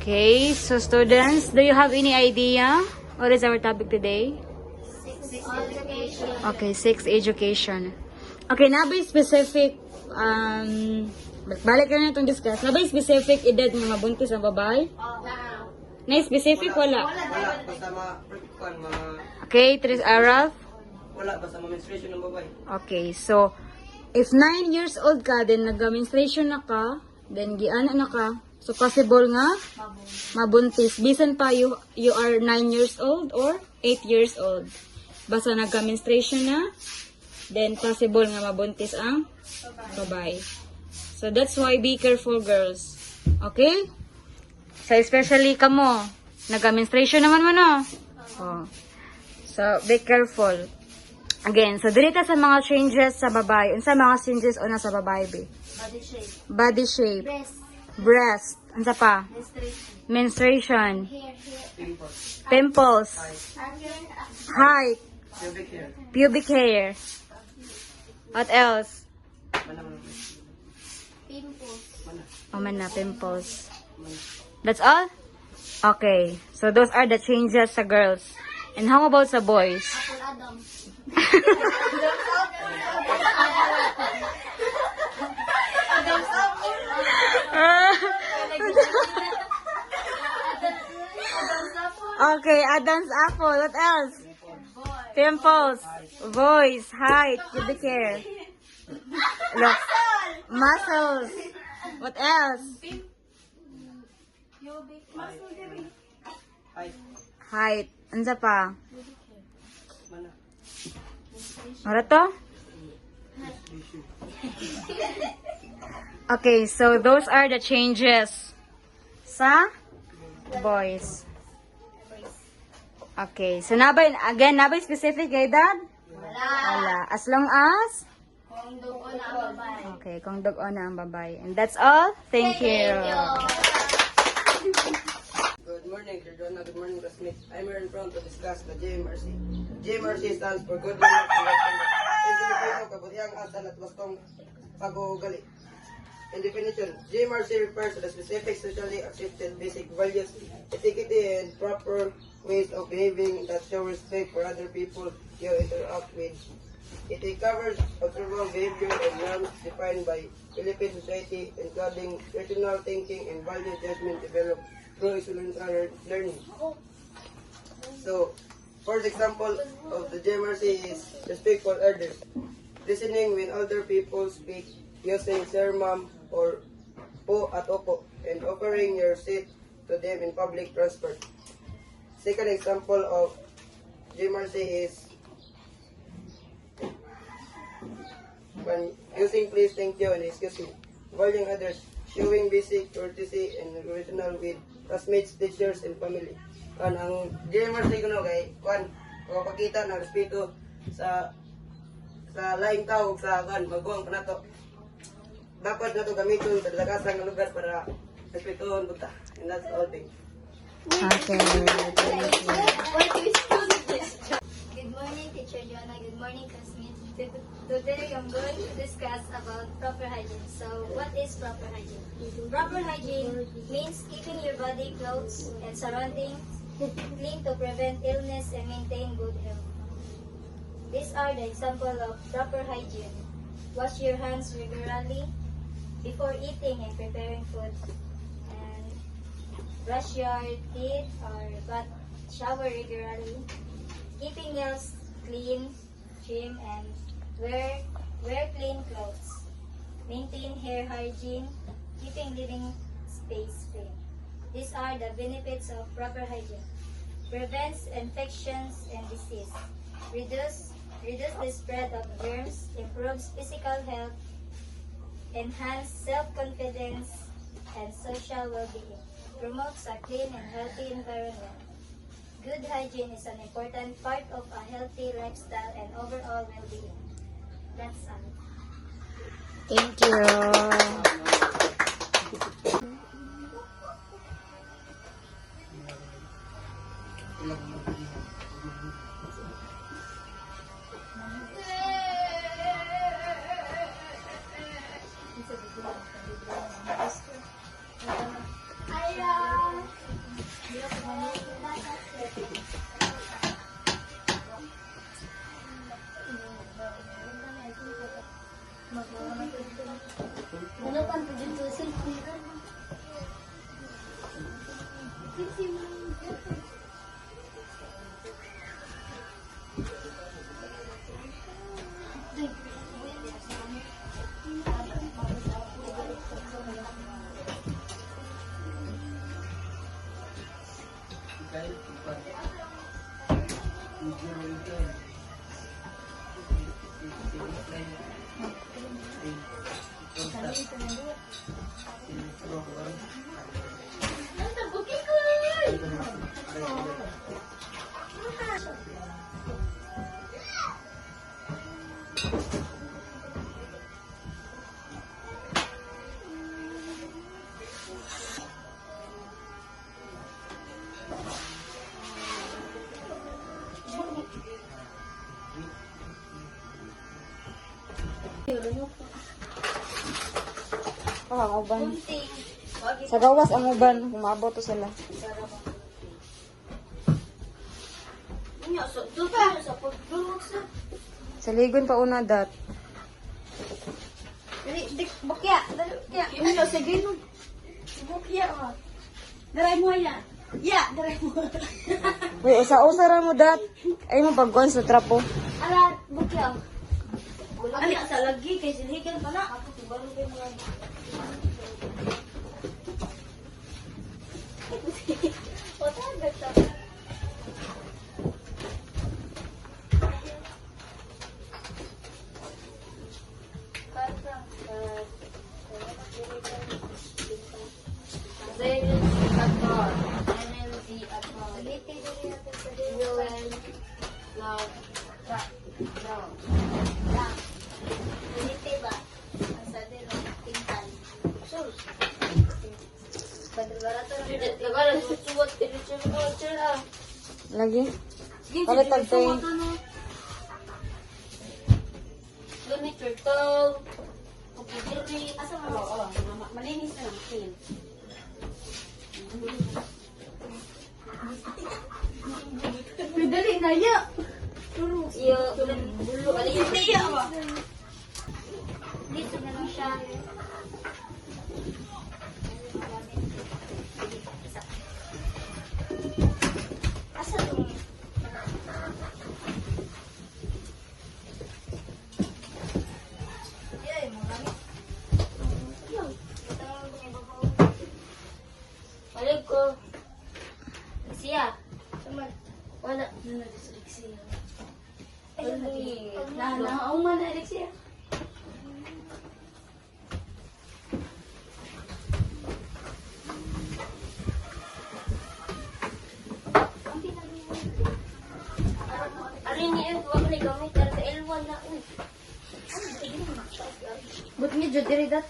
Okay, so students, do you have any idea what is our topic today? Sex education. Okay, sex education. Okay, nabay specific, balik na itong discuss. Nabay specific edad ng mabuntis ang babae? Na-specific, wala. Wala, basta mga Okay, Tris Araf? wala, basta menstruation ng babae. Okay, so, if 9 years old ka, then nag-menstruation na ka, then giana na ka, so possible nga, mabuntis. Bisan pa you are 9 years old or 8 years old. Basta nagka-menstruation na, then possible nga mabuntis ang babae. So, that's why be careful, girls. Okay? So, especially kamo, nagka-menstruation naman mo, no? Oh. So, be careful. Again, so dirita sa mga changes sa babae. Unsa mga changes o sa babae, be? Body shape. Body shape, Breast. breast, unsa pa? Menstruation. Menstruation, Pimples, pimples, height, pubic hair, pubic hair. What else? mana. Pimples. Oh man na, pimples. That's all? Okay. So those are the changes sa girls. And how about sa boys? Apple Adam. Okay, Adam's apple. What else? Pimples, voice, height, pubic hair. Look, muscles. What else? Height, Height. Ansa pa? mana. Ano to? Okay, so those are the changes sa boys. Okay, so nabay, again, nabay specific kay dad? Wala. As long as? Kung doon ang babae. Okay, kung dugo na ang babae. And that's all. Thank you. Good morning, Sir Jonah. Good morning, classmates. I'm here in front to discuss the JMRC. JMRC stands for Good Manners and Right Conduct. In Filipino, kabutiang asal at wastong pag-uugali. In definition, JMRC refers to the specific socially accepted basic values, etiquette, and proper ways of behaving that show respect for other people you interact with. It covers observable behavior and norms defined by Philippine society, including rational thinking and value judgment developed through experiential learning. So, first example of the JMRC is respectful elders. Listening when older people speak, using sir, ma'am, or po at opo, and offering your seat to them in public transport. Second example of JMRC is when using please, thank you, and excuse me. Valuing others, showing basic courtesy and relational with classmates, teachers, and family. Ang JMRC ko kay makapakita ng respeto sa laing tao sa magbuwang pa nato. Dapat na ito gamitin sa dalagasang lugar para respetuhon po ta. And that's all thing. Okay. Good morning, Teacher Joanna. Good morning, classmates. Today I'm going to discuss about proper hygiene. So, what is proper hygiene? Proper hygiene means keeping your body, clothes, and surroundings clean to prevent illness and maintain good health. These are the examples of proper hygiene. Wash your hands regularly before eating and preparing food. And brush your teeth or shower regularly. Keeping nails clean, trim, and wear clean clothes. Maintain hair hygiene, keeping living space clean. These are the benefits of proper hygiene. Prevents infections and disease. Reduce the spread of germs, improves physical health, enhance self-confidence and social well-being, promotes a clean and healthy environment. Good hygiene is an important part of a healthy lifestyle and overall well-being. That's all. Thank you. Ah, ang uban. Kunting. Sa gawas ang uban, umabot to sila. Ano, so, dupa sa pagdurog sa. Sa ligon pa una dat. Dali, dik, bakya. Dali, bakya. Ano, sige no. Bakya, oh. Daray mo yan. Ya, daray mo. Uy, usa-usa ra mo dat. Ay mo pagkuhan sa trapo. Ala, bakya. Ano, sa lagi, kay siligan pa na. Ako, tibalo kayo mga. Wata, gata. Lagi. Palit tagtay. Lumit turtle. Kupidiri. Asa mo? Oo, malinis na lang. Clean. Dali na ya. Iyo, bulo. Dali ya ba? Dito na lang siya. Asa tong balik ko. Siya. Wala. Siya. Ang man Alexia. Arin niya ko gamit para sa L1 na. But medyo diri dat.